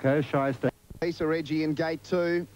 Echo, Shyster. Lisa Reggie in gate 2.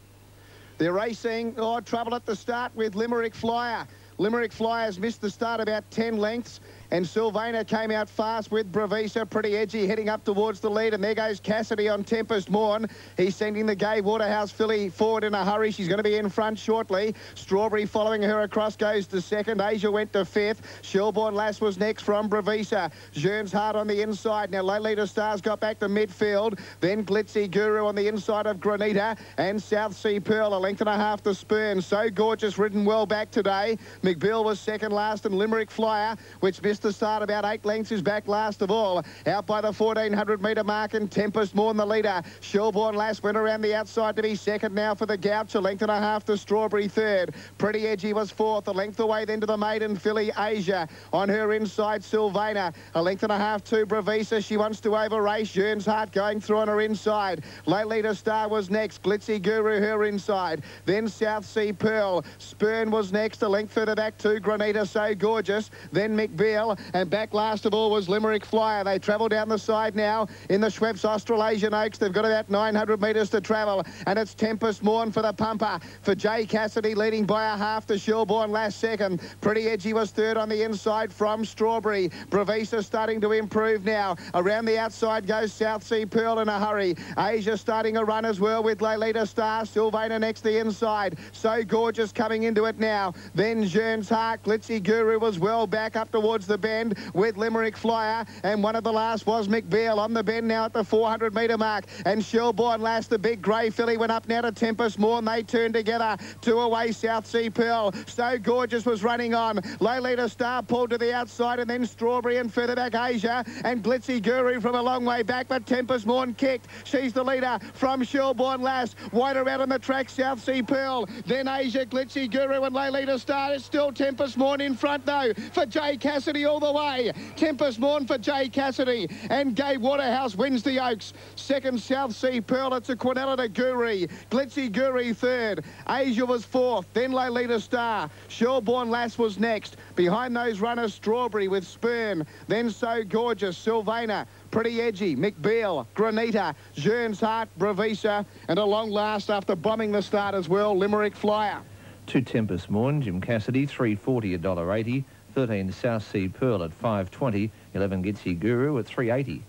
They're racing. Oh, trouble at the start with Limerick Flyer. Limerick Flyers missed the start about 10 lengths. And Sylvana came out fast with Bravisa, Pretty Edgy, heading up towards the lead. And there goes Cassidy on Tempest Morn. He's sending the Gay Waterhouse filly forward in a hurry. She's going to be in front shortly. Strawberry following her across goes to second. Asia went to fifth. Shelbourne Lass was next from Bravisa. Jearns Hart on the inside. Now, Low Leader Stars got back to midfield. Then Glitzy Guru on the inside of Granita. And South Sea Pearl, a length and a half to Spurn. So Gorgeous, ridden well back today. McBeal was second last, and Limerick Flyer, which missed the start about 8 lengths, is back last of all. Out by the 1400-metre mark, and Tempest Morn the leader. Shelbourne Lass went around the outside to be second now for the Gouch, a length and a half to Strawberry third. Pretty Edgy was fourth, a length away then to the maiden filly Asia. On her inside, Sylvana, a length and a half to Bravisa. She wants to over-race. Jearns Hart going through on her inside. Low Leader Star was next. Glitzy Guru her inside. Then South Sea Pearl. Spurn was next, a length further back to Granita, So Gorgeous. Then McBeal, and back last of all was Limerick Flyer. They travel down the side now in the Schweppes Australasian Oaks. They've got about 900 metres to travel, and it's Tempest Morn for the pumper. For Jay Cassidy, leading by a half to Shelbourne Lass second. Pretty Edgy was third on the inside from Strawberry. Bravisa starting to improve now. Around the outside goes South Sea Pearl in a hurry. Asia starting a run as well with Lolita Star. Sylvana next the inside. So Gorgeous coming into it now. Then Jearns Hart. Glitzy Guru was well back up towards the bend with Limerick Flyer, and one of the last was McBeal on the bend now at the 400-metre mark. And Shelbourne Lass, the big grey filly, went up now to Tempest Morn. They turned together. 2 away, South Sea Pearl. So Gorgeous was running on. Lolita Star pulled to the outside, and then Strawberry, and further back Asia, and Glitzy Guru from a long way back, but Tempest Morn kicked. She's the leader from Shelbourne Lass. Wider out on the track, South Sea Pearl. Then Asia, Glitzy Guru, and Lolita Star. It's still Tempest Morn in front though for Jay Cassidy all the way. Tempest Morn for Jay Cassidy, and Gay Waterhouse wins the Oaks. Second, South Sea Pearl. It's a Quinella to Guru. Glitzy Guru third. Asia was fourth. Then Lolita Star. Shelbourne Lass was next. Behind those runners, Strawberry with Spurn. Then So Gorgeous, Sylvana, Pretty Edgy, McBeal, Granita, Jearns Hart, Bravisa, and a long last after bombing the start as well, Limerick Flyer. 2 Tempest Morn, Jim Cassidy, $3.40, $1.80. 13 South Sea Pearl at $5.20. 11 Glitzy Guru at $3.80.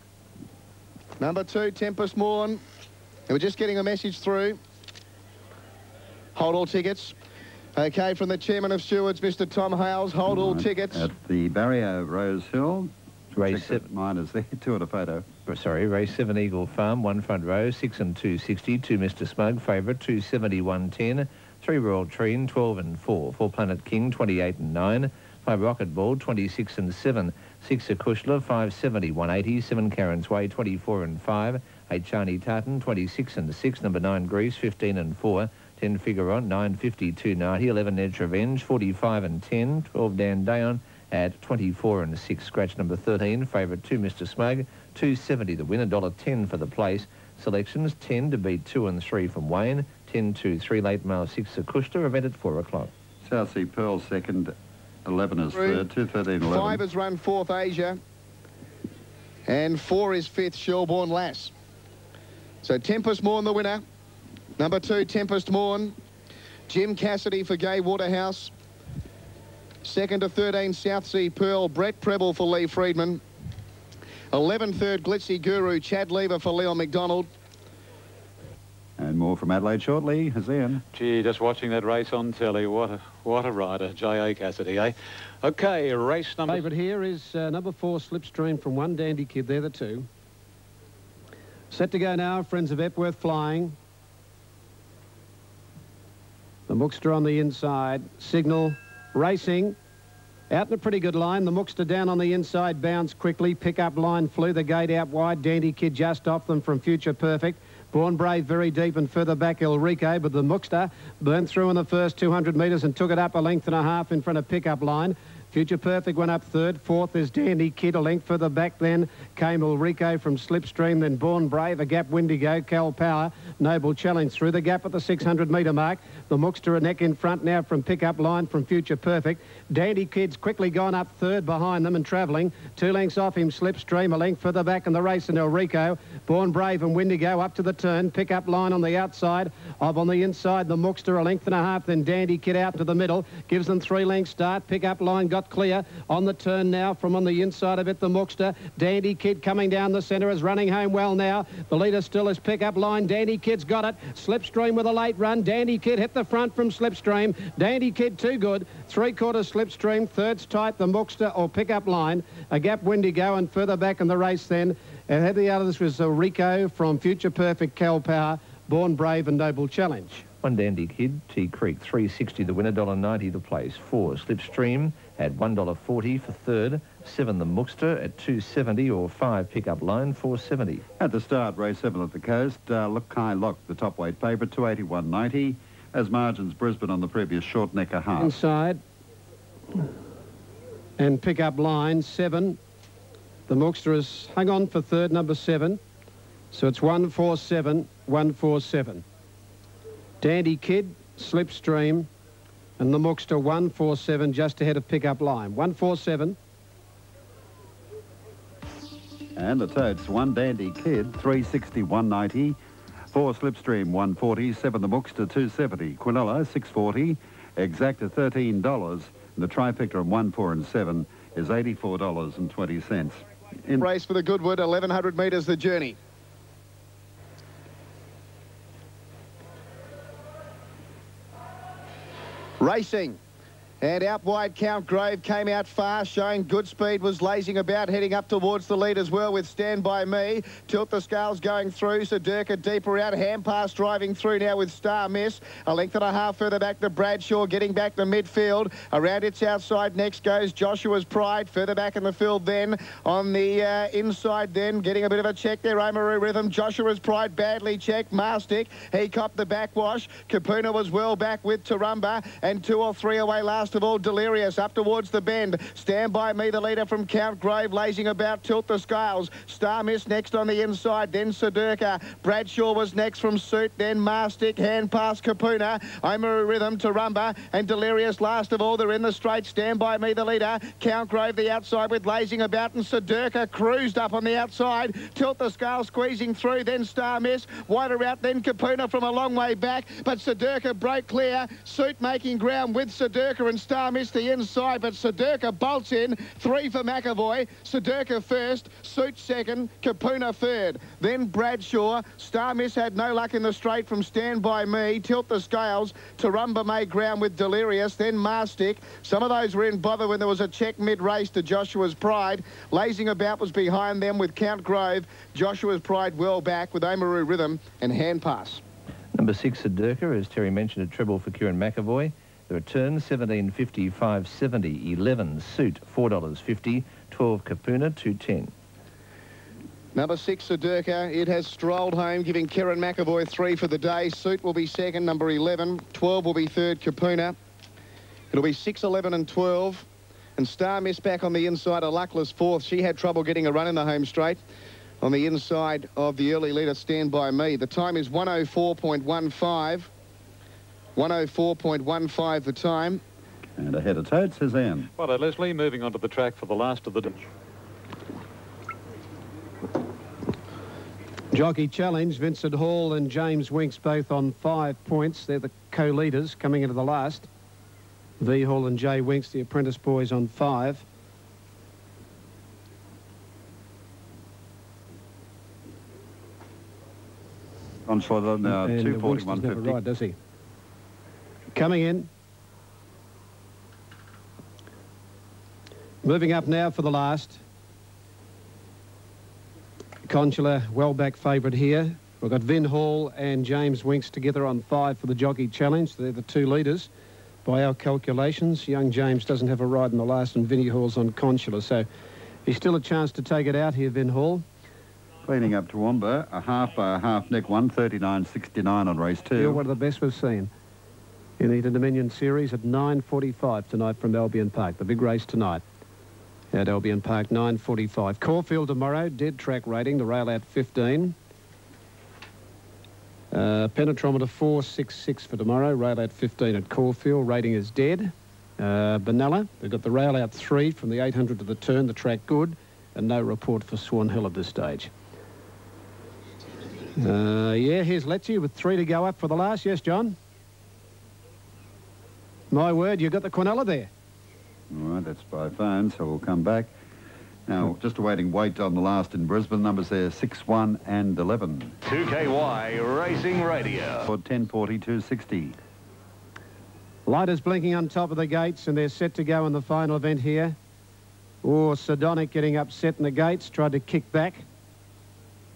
Number 2, Tempest Morn. We're just getting a message through. Hold all tickets. Okay, from the chairman of stewards, Mr. Tom Hales. Hold all tickets. At the barrier, Rose Hill. Race 7. Mine is there. 2 at a photo. Sorry, race 7 Eagle Farm, 1 front row, 6 and 260. 2 Mr. Smug, favourite, 270, 110. 3 Royal Treen, 12 and 4. 4 Planet King, 28 and 9. 5 Rocket Ball, 26 and 7. 6 Akushla, 570, 180. 7 Karen's Way, 24 and 5. 8 Chani Tartan, 26 and 6. Number 9 Grease, 15 and 4. 10 Figuron, 950, 290. 11 Edge Revenge, 45 and 10. 12 Dan Dayon at 24 and 6. Scratch number 13. Favourite 2 Mr. Smug, 270 the winner, $1.10 for the place. Selections 10 to beat 2 and 3 from Wayne. 10 to 3 late mail 6 Akushla. Event at 4 o'clock. South Sea Pearl second. 11 is third, 213, 11. 5 has run fourth, Asia. And 4 is fifth, Shelbourne Lass. So Tempest Morn the winner. Number 2, Tempest Morn. Jim Cassidy for Gay Waterhouse. Second to 13, South Sea Pearl. Brett Preble for Lee Friedman. 11 third, Glitzy Guru. Chad Lever for Leon McDonald. And more from Adelaide shortly. Hazian. Gee, just watching that race on telly. What a rider, J.A. Cassidy, eh? Okay, race number... Favourite here is number 4, Slipstream from One Dandy Kid. They're the 2. Set to go now, Friends of Epworth flying. The Mookster on the inside. Signal racing. Out in a pretty good line. The Mookster down on the inside, bounds quickly. Pick-up line flew the gate out wide. Dandy Kid just off them from Future Perfect. Born Brave very deep and further back El Rico, but the Mookster burnt through in the first 200 metres and took it up a length and a half in front of Pickup Line. Future Perfect went up third. Fourth is Dandy Kid. A length further back then came Ulrico from Slipstream, then Born Brave, a gap Windigo, Cal Power, Noble Challenge through the gap at the 600-metre mark. The Mookster a neck in front now from Pickup Line from Future Perfect. Dandy Kid's quickly gone up third behind them and travelling. 2 lengths off him, Slipstream, a length further back in the race and Ulrico. Born Brave and Windigo up to the turn. Pickup Line on the outside. On the inside, the Mookster a length and a half, then Dandy Kid out to the middle. Gives them 3 lengths start. Pickup Line got clear on the turn now from on the inside of it, the Mookster. Dandy Kid coming down the centre is running home well now. The leader still is Pickup Line. Dandy Kid's got it. Slipstream with a late run. Dandy Kid hit the front from Slipstream. Dandy Kid too good. 3/4 Slipstream. Third's tight, the Mookster or Pickup Line. A gap Windigo and further back in the race then. Ahead of the others was Rico from Future Perfect, Cal Power, Born Brave and Noble Challenge. 1 Dandy Kid, T Creek, 3.60 the winner, $1.90 the place. 4 Slipstream at $1.40 for third. 7 the Mookster at $2.70 or 5 Pickup Line, $4.70. At the start, race 7 at the coast, Look High Lock, the top weight favourite, $281.90. As margins, Brisbane on the previous short neck a half. Inside. And Pickup Line, 7. The Mookster has hung on for third, number 7. So it's 147, 147. Dandy Kid, Slipstream, and the Mookster 147 just ahead of Pickup Line. 147. And the totes, 1 Dandy Kid, $360, $190. 4 Slipstream, $140. 7 the Mookster, $270. Quinella, $640. Exacta, $13. And the trifecta of 1, 4 and 7 is $84.20. Race for the Goodwood, 1,100 metres the journey. Racing. And out wide, Count Grave came out fast, showing good speed, was lazing about, heading up towards the lead as well with Stand By Me. Tilt the Scales going through, Sedurka deeper out, Hand Pass driving through now with Star Miss. A length and a half further back to Bradshaw, getting back to midfield. Around its outside next goes Joshua's Pride, further back in the field then. On the inside then, getting a bit of a check there, Oamaru Rhythm. Joshua's Pride badly checked, Mastic, he copped the backwash. Kapuna was well back with Tarumba, and 2 or 3 away last of all, Delirious up towards the bend. Stand By Me, the leader from Count Grave, lazing about, Tilt the Scales. Star Miss next on the inside, then Sedurka. Bradshaw was next from Suit, then Mastic, Hand Pass Kapuna, Oamaru Rhythm, Tarumba, and Delirious last of all. They're in the straight. Stand By Me, the leader. Count Grave the outside with lazing about, and Sedurka cruised up on the outside. Tilt the Scale squeezing through, then Star Miss. Wider out, then Kapuna from a long way back, but Sedurka broke clear. Suit making ground with Sedurka and Star Miss the inside, but Sedurka bolts in. 3 for McAvoy. Sedurka first, Suit second, Kapuna third. Then Bradshaw. Star Miss had no luck in the straight from Stand By Me. Tilt the Scales. Tarumba made ground with Delirious, then Mastic. Some of those were in bother when there was a check mid-race to Joshua's Pride. Lazing about was behind them with Count Grove. Joshua's Pride well back with Oamaru Rhythm and Hand Pass. Number 6 Sedurka, as Terry mentioned, a treble for Kieran McAvoy. The return, $17.50, $5.70, 11 Suit, $4.50, 12 Kapuna, $2.10. Number 6, Sedurka. It has strolled home, giving Kieran McAvoy 3 for the day. Suit will be second, number 11. 12 will be third, Kapuna. It'll be 6, 11 and 12. And Star Miss back on the inside, a luckless fourth. She had trouble getting a run in the home straight. On the inside of the early leader, Stand By Me. The time is 104.15. 104.15 the time. And ahead of totes is Anne. Righto, Leslie, moving onto the track for the last of the... Jockey Challenge, Vincent Hall and James Winks both on 5 points. They're the co-leaders coming into the last. V Hall and Jay Winks, the apprentice boys, on 5. On for the now, 241.50. Never ride, does he? Coming in. Moving up now for the last. Consular, well back favourite here. We've got Vin Hall and James Winks together on 5 for the Jockey Challenge. They're the 2 leaders by our calculations. Young James doesn't have a ride in the last, and Vinnie Hall's on Consular, so he's still a chance to take it out here, Vin Hall. Cleaning up Toowoomba, a half by a half neck, 139.69 on race 2. You're one of the best we've seen. in the Dominion Series at 9:45 tonight from Albion Park. The big race tonight at Albion Park, 9:45. Caulfield tomorrow, dead track rating, the rail out 15. Penetrometer 466 for tomorrow, rail out 15 at Caulfield, rating is dead. Benalla, they've got the rail out 3 from the 800 to the turn, the track good, and no report for Swan Hill at this stage. Yeah, here's Lecce with 3 to go up for the last. Yes, John? My word, you've got the Quinella there. All right, that's by phone, so we'll come back. Now, just awaiting weight on the last in Brisbane. Numbers there, 6, 1 and 11. 2KY Racing Radio. For 10:40, 260. Lighters blinking on top of the gates, and they're set to go in the final event here. Oh, Sardonic getting upset in the gates, tried to kick back.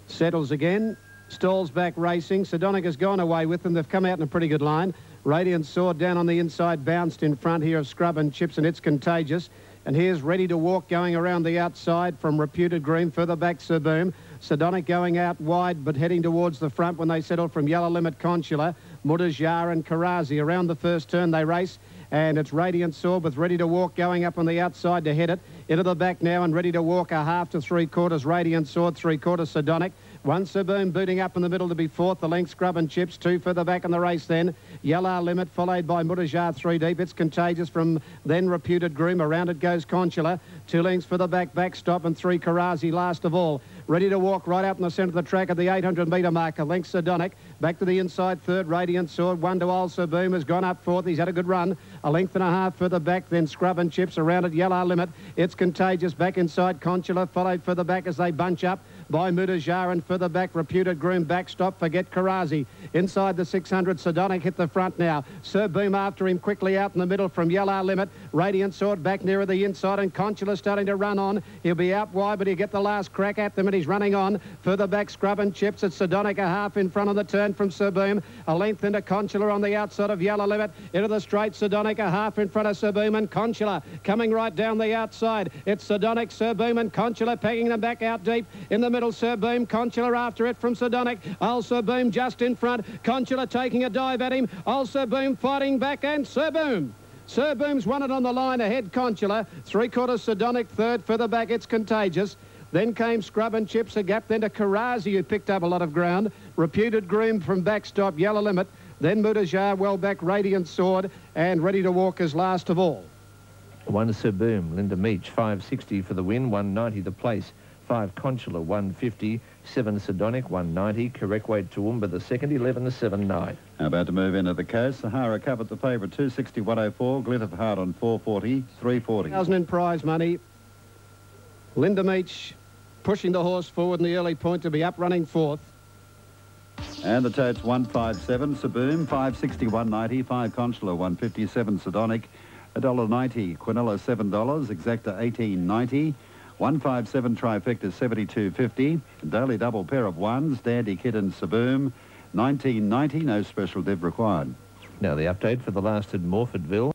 Settles again, stalls back racing. Sardonic has gone away with them. They've come out in a pretty good line. Radiant Sword down on the inside, bounced in front here of Scrub and Chips, and It's Contagious. And here's Ready to Walk going around the outside from Reputed Green. Further back, Sir Boom. Sardonic going out wide, but heading towards the front when they settle from Yellow Limit, Consular, Mutajar and Karazi. Around the first turn they race, and it's Radiant Sword with Ready to Walk going up on the outside to head it. Into the back now and Ready to Walk, a half to 3/4. Radiant Sword, 3/4 Sardonic. 1 Sir Boom booting up in the middle to be 4th. The length Scrub and Chips, 2 further back in the race then. Yellow Limit followed by Mutajar 3 deep. It's Contagious from then Reputed Groom. Around it goes Consular. 2 lengths for the backstop and 3 Karazi last of all. Ready to Walk right up in the centre of the track at the 800 metre marker. Length Sardonic. Back to the inside 3rd, Radiant Sword. 1 to Old Sir Boom has gone up 4th. He's had a good run. A length and a half further back, then Scrub and Chips. Around it, Yellow Limit. It's Contagious back inside Consular. Followed further back as they bunch up by Mutajar, and further back Reputed Groom backstop. Forget Karazi. Inside the 600, Sardonic hit the front now. Sir Boom after him quickly out in the middle from Yellow Limit. Radiant Sword back nearer the inside, and Consular starting to run on. He'll be out wide, but he'll get the last crack at them, and he's running on. Further back, Scrub and Chips. It's Sardonic a half in front of the turn from Sir Boom. A length into Consular on the outside of Yellow Limit. Into the straight, Sardonic a half in front of Sir Boom, and Consular coming right down the outside. It's Sardonic, Sir Boom and Consular pegging them back out deep. In the middle, Sir Boom, Consular after it from Sardonic. Old Sir Boom just in front. Consular taking a dive at him. Old Sir Boom fighting back, and Sir Boom. Sir Boom's won it on the line ahead, Consular. 3/4 Sardonic 3rd. Further back, It's Contagious. Then came Scrub and Chips, a gap then to Karazi, who picked up a lot of ground. Reputed Groom from backstop, Yellow Limit. Then Mutajar well back, Radiant Sword, and Ready to Walk as last of all. 1 Sir Boom, Linda Meach, 560 for the win, 190 the place. 5 Consular, 150. 7 Sardonic, 190. Correct weight Toowoomba the second, 11 7 9. About to move into the coast. Sahara covered the favourite, 260, 104. Glittered hard on 440, 340. 1,000 in prize money. Linda Meach pushing the horse forward in the early point to be up running 4th. And the totes 157, Saboom, 560, 190. 5 Consular, 157 Sardonic, $1.90. Quinella, $7. Exacta, $18.90. 157 Trifecta, 72.50. Daily double pair of ones, Dandy Kid and Saboom, $19.90. No special div required. Now the update for the last at Morfordville.